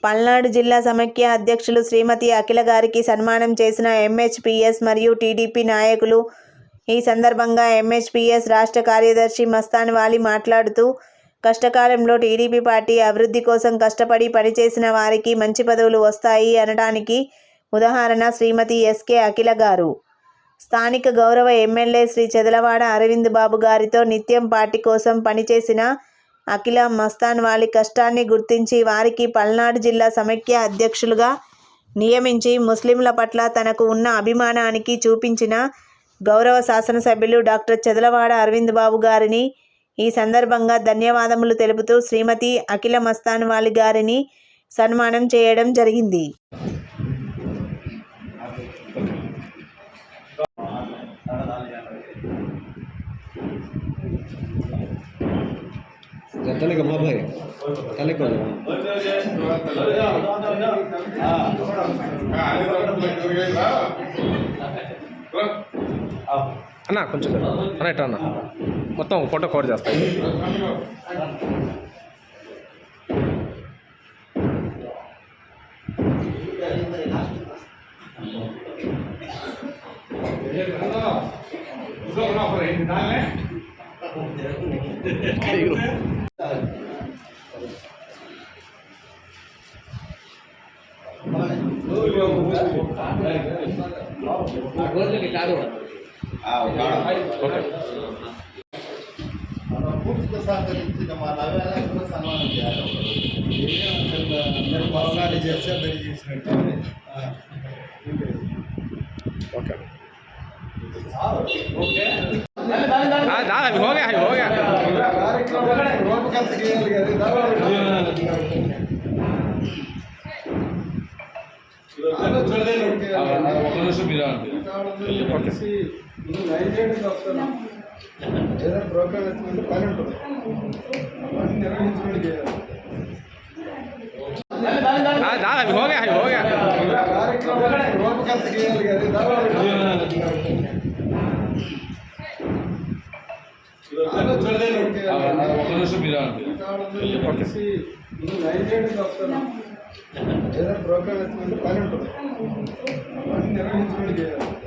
పల్నాడు జిల్లా సమైక్య అధ్యక్షులు శ్రీమతి అఖిల గారికి సన్మానం చేసిన ఎంహెచ్పిఎస్ మరియు టీడీపీ నాయకులు. ఈ సందర్భంగా ఎంహెచ్పిఎస్ రాష్ట్ర కార్యదర్శి మస్తాన్ వాలీ మాట్లాడుతూ, కష్టకాలంలో టీడీపీ పార్టీ అభివృద్ధి కోసం కష్టపడి పనిచేసిన వారికి మంచి పదవులు వస్తాయి అనడానికి ఉదాహరణ శ్రీమతి ఎస్కే అఖిల గారు. స్థానిక గౌరవ ఎమ్మెల్యే శ్రీ చెదలవాడ అరవింద్ బాబు గారితో నిత్యం పార్టీ కోసం పనిచేసిన అఖిల మస్తాన్ వాలీ కష్టాన్ని గుర్తించి వారికి పల్నాడు జిల్లా సమైక్య అధ్యక్షులుగా నియమించి ముస్లింల పట్ల తనకు ఉన్న అభిమానానికి చూపించిన గౌరవ శాసనసభ్యులు డాక్టర్ చెదలవాడ అరవింద్ బాబు గారిని ఈ సందర్భంగా ధన్యవాదములు తెలుపుతూ శ్రీమతి అఖిల మస్తాన్ వాలీ గారిని సన్మానం చేయడం జరిగింది. అన్న కొంచెం అన్న ఇట్లా అన్న మొత్తం ఫోటో కవర్ చేస్తాయి. పూర్తిగా సహకరించిన మా నవ్యాలను కూడా సన్మానం చేయాలి. మీరు మసాలి చేస్తే బెరి చేసినట్టు. ఓకే हो गया हो गया బ్రోకర్ పని ఉంటుంది నిర్వహించడానికి हो गया బ్రోకర్ పని ఉంటుంది నిర్వహించడానికి